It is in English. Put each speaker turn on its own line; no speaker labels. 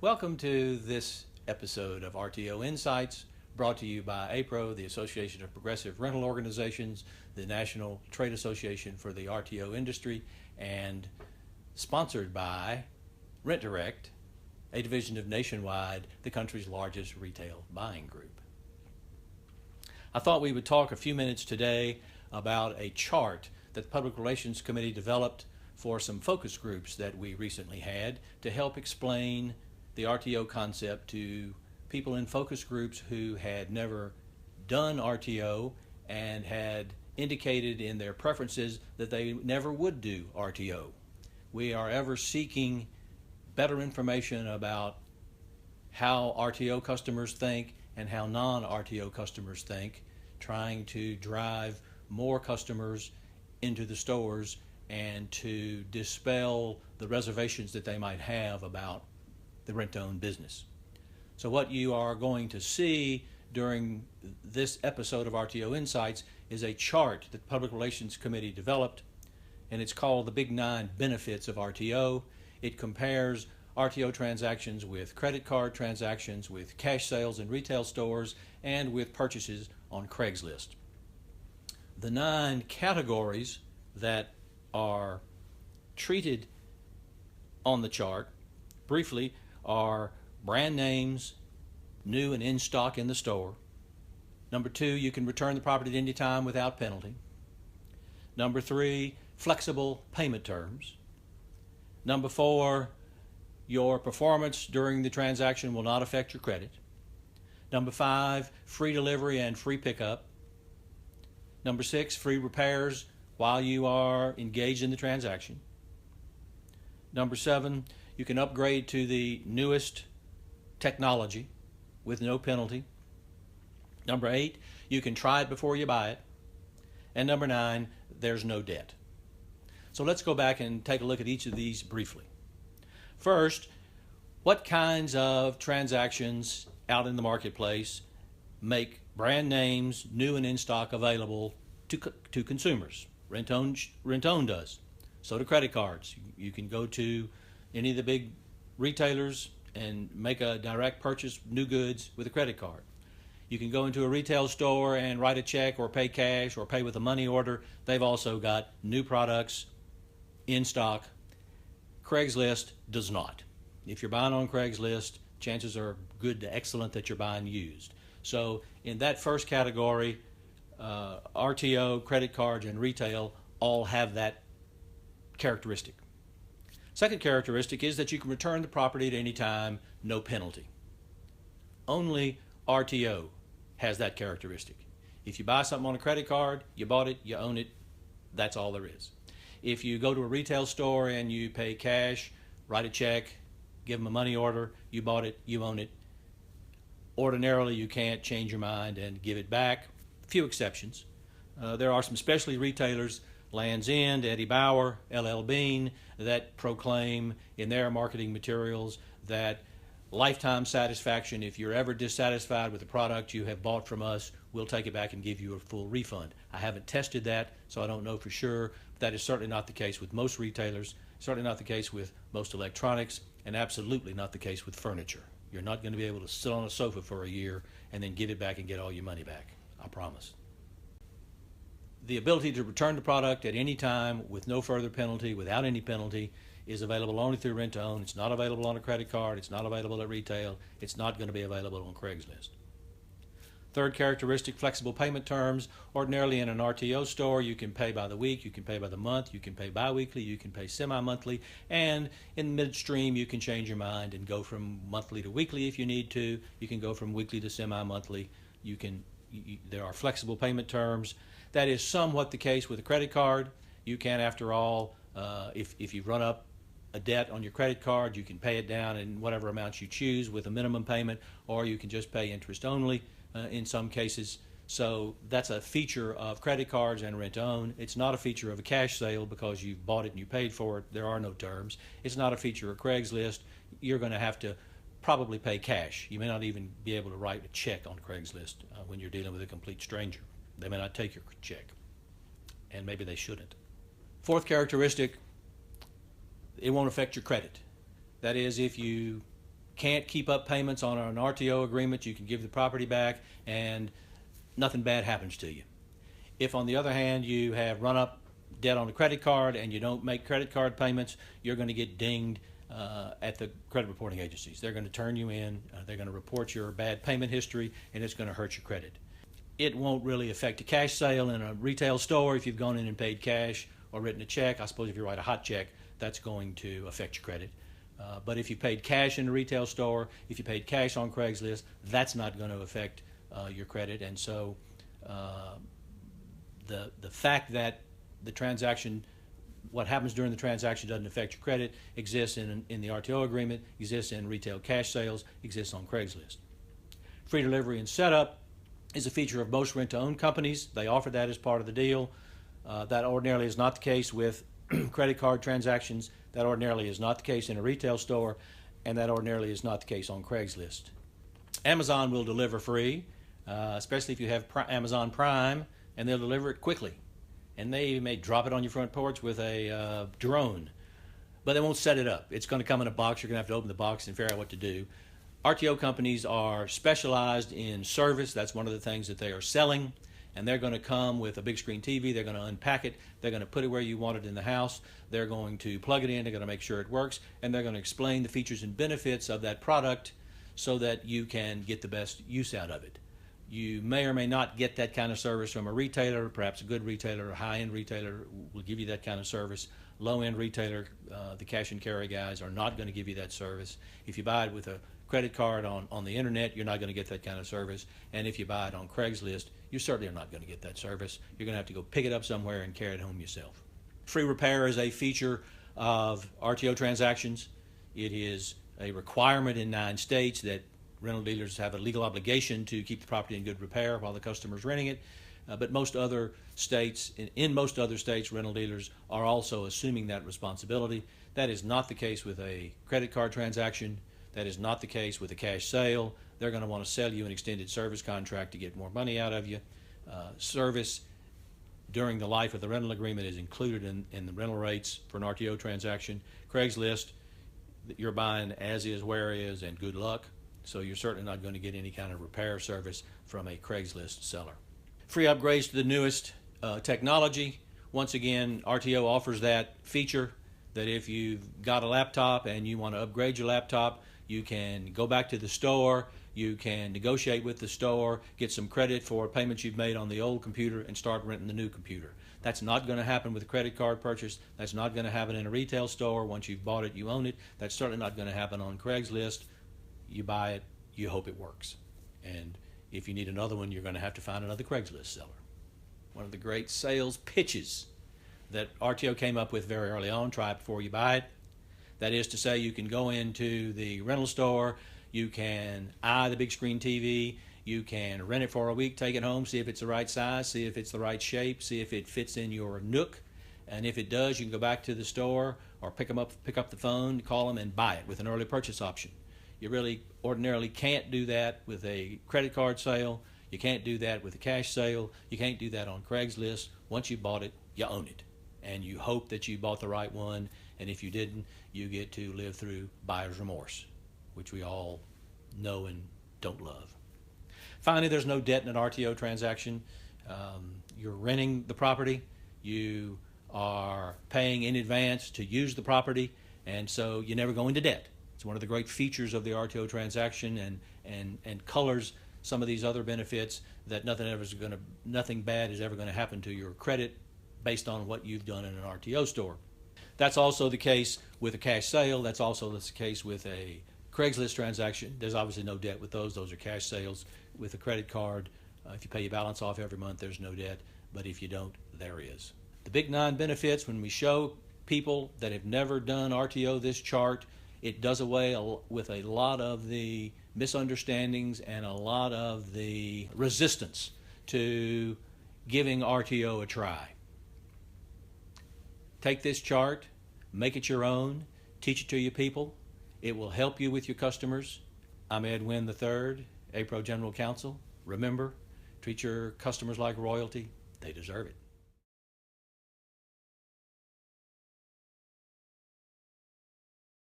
Welcome to this episode of RTO Insights, brought to you by APRO, the Association of Progressive Rental Organizations, the National Trade Association for the RTO industry, and sponsored by Rent Direct, a division of Nationwide, the country's largest retail buying group. I thought we would talk a few minutes today about a chart that the Public Relations Committee developed for some focus groups that we recently had to help explain the RTO concept to people in focus groups who had never done RTO and had indicated in their preferences that they never would do RTO. We are ever seeking better information about how RTO customers think and how non-RTO customers think, trying to drive more customers into the stores and to dispel the reservations that they might have about the rent-to-own business. So what you are going to see during this episode of RTO Insights is a chart that the Public Relations Committee developed, and it's called the Big 9 Benefits of RTO. It compares RTO transactions with credit card transactions, with cash sales in retail stores, and with purchases on Craigslist. The 9 categories that are treated on the chart, briefly, are brand names, new and in stock in the store. Number 2, you can return the property at any time without penalty. Number 3, flexible payment terms. Number 4, your performance during the transaction will not affect your credit. Number 5, free delivery and free pickup. Number 6, free repairs while you are engaged in the transaction. Number 7, you can upgrade to the newest technology with no penalty. Number 8, you can try it before you buy it. And number 9, there's no debt. So let's go back and take a look at each of these briefly. First, what kinds of transactions out in the marketplace make brand names, new and in stock, available to consumers? Rent-to-own does. So do credit cards. You can go to any of the big retailers and make a direct purchase, new goods, with a credit card. You can go into a retail store and write a check or pay cash or pay with a money order. They've also got new products in stock. Craigslist does not. If you're buying on Craigslist, chances are good to excellent that you're buying used. So in that first category, RTO, credit cards, and retail all have that characteristic. Second characteristic is that you can return the property at any time, no penalty. Only RTO has that characteristic. If you buy something on a credit card, you bought it, you own it, that's all there is. If you go to a retail store and you pay cash, write a check, give them a money order, you bought it, you own it. Ordinarily, you can't change your mind and give it back. Few exceptions. There are some specialty retailers, Land's End, Eddie Bauer, LL Bean, that proclaim in their marketing materials that lifetime satisfaction, if you're ever dissatisfied with the product you have bought from us, we'll take it back and give you a full refund. I haven't tested that, so I don't know for sure. But that is certainly not the case with most retailers, certainly not the case with most electronics, and absolutely not the case with furniture. You're not going to be able to sit on a sofa for a year and then give it back and get all your money back. I promise. The ability to return the product at any time with no further penalty, without any penalty, is available only through rent-to-own. It's not available on a credit card. It's not available at retail. It's not going to be available on Craigslist. Third characteristic, flexible payment terms. Ordinarily in an RTO store, you can pay by the week, you can pay by the month, you can pay bi-weekly, you can pay semi-monthly, and in midstream you can change your mind and go from monthly to weekly if you need to. You can go from weekly to semi-monthly. There are flexible payment terms. That is somewhat the case with a credit card. You can, after all, if you run up a debt on your credit card, you can pay it down in whatever amounts you choose with a minimum payment, or you can just pay interest only in some cases. So that's a feature of credit cards and rent-own. It's not a feature of a cash sale because you've bought it and you paid for it. There are no terms. It's not a feature of Craigslist. You're going to have to probably pay cash. You may not even be able to write a check on Craigslist when you're dealing with a complete stranger. They may not take your check, and maybe they shouldn't. Fourth characteristic, it won't affect your credit. That is, if you can't keep up payments on an RTO agreement, you can give the property back and nothing bad happens to you. If, on the other hand, you have run up debt on a credit card and you don't make credit card payments, you're going to get dinged at the credit reporting agencies. They're going to turn you in, they're going to report your bad payment history, and it's going to hurt your credit. It won't really affect a cash sale in a retail store if you've gone in and paid cash or written a check. I suppose if you write a hot check, that's going to affect your credit. But if you paid cash in a retail store, if you paid cash on Craigslist, that's not going to affect your credit. And so the fact that the transaction, what happens during the transaction doesn't affect your credit, exists in the RTO agreement, exists in retail cash sales, exists on Craigslist. Free delivery and setup is a feature of most rent-to-own companies. They offer that as part of the deal. That ordinarily is not the case with credit card transactions. That ordinarily is not the case in a retail store, and that ordinarily is not the case on Craigslist. Amazon will deliver free, especially if you have Amazon Prime, and they'll deliver it quickly. And they may drop it on your front porch with a drone, but they won't set it up. It's going to come in a box. You're going to have to open the box and figure out what to do. RTO companies are specialized in service. That's one of the things that they are selling. And they're going to come with a big screen TV. They're going to unpack it. They're going to put it where you want it in the house. They're going to plug it in. They're going to make sure it works. And they're going to explain the features and benefits of that product so that you can get the best use out of it. You may or may not get that kind of service from a retailer. Perhaps a good retailer, a high-end retailer will give you that kind of service. Low-end retailer, the cash and carry guys are not going to give you that service. If you buy it with a credit card on the internet, you're not going to get that kind of service. And if you buy it on Craigslist, you certainly are not going to get that service. You're going to have to go pick it up somewhere and carry it home yourself. Free repair is a feature of RTO transactions. It is a requirement in 9 states that rental dealers have a legal obligation to keep the property in good repair while the customer is renting it. But most other states, in most other states, rental dealers are also assuming that responsibility. That is not the case with a credit card transaction. That is not the case with a cash sale. They're going to want to sell you an extended service contract to get more money out of you. Service during the life of the rental agreement is included in the rental rates for an RTO transaction. Craigslist, you're buying as is, where is, and good luck. So you're certainly not going to get any kind of repair service from a Craigslist seller. Free upgrades to the newest technology. Once again, RTO offers that feature that if you've got a laptop and you want to upgrade your laptop, you can go back to the store, you can negotiate with the store, get some credit for payments you've made on the old computer, and start renting the new computer. That's not going to happen with a credit card purchase. That's not going to happen in a retail store. Once you've bought it, you own it. That's certainly not going to happen on Craigslist. You buy it, you hope it works. And if you need another one, you're going to have to find another Craigslist seller. One of the great sales pitches that RTO came up with very early on, try it before you buy it. That is to say, you can go into the rental store, you can eye the big screen TV, you can rent it for a week, take it home, see if it's the right size, see if it's the right shape, see if it fits in your nook. And if it does, you can go back to the store or pick up the phone, call them, and buy it with an early purchase option. You really ordinarily can't do that with a credit card sale. You can't do that with a cash sale. You can't do that on Craigslist. Once you bought it, you own it. And you hope that you bought the right one. And if you didn't, you get to live through buyer's remorse, which we all know and don't love. Finally, there's no debt in an RTO transaction. You're renting the property. You are paying in advance to use the property, and so you never go into debt. It's one of the great features of the RTO transaction, and colors some of these other benefits that nothing bad is ever going to happen to your credit based on what you've done in an RTO store. That's also the case with a cash sale. That's also the case with a Craigslist transaction. There's obviously no debt with those. Those are cash sales. With a credit card, if you pay your balance off every month, there's no debt. But if you don't, there is. The big 9 benefits, when we show people that have never done RTO this chart, it does away with a lot of the misunderstandings and a lot of the resistance to giving RTO a try. Take this chart, make it your own, teach it to your people. It will help you with your customers. I'm Ed Wynn III, APRO General Counsel. Remember, treat your customers like royalty. They deserve it.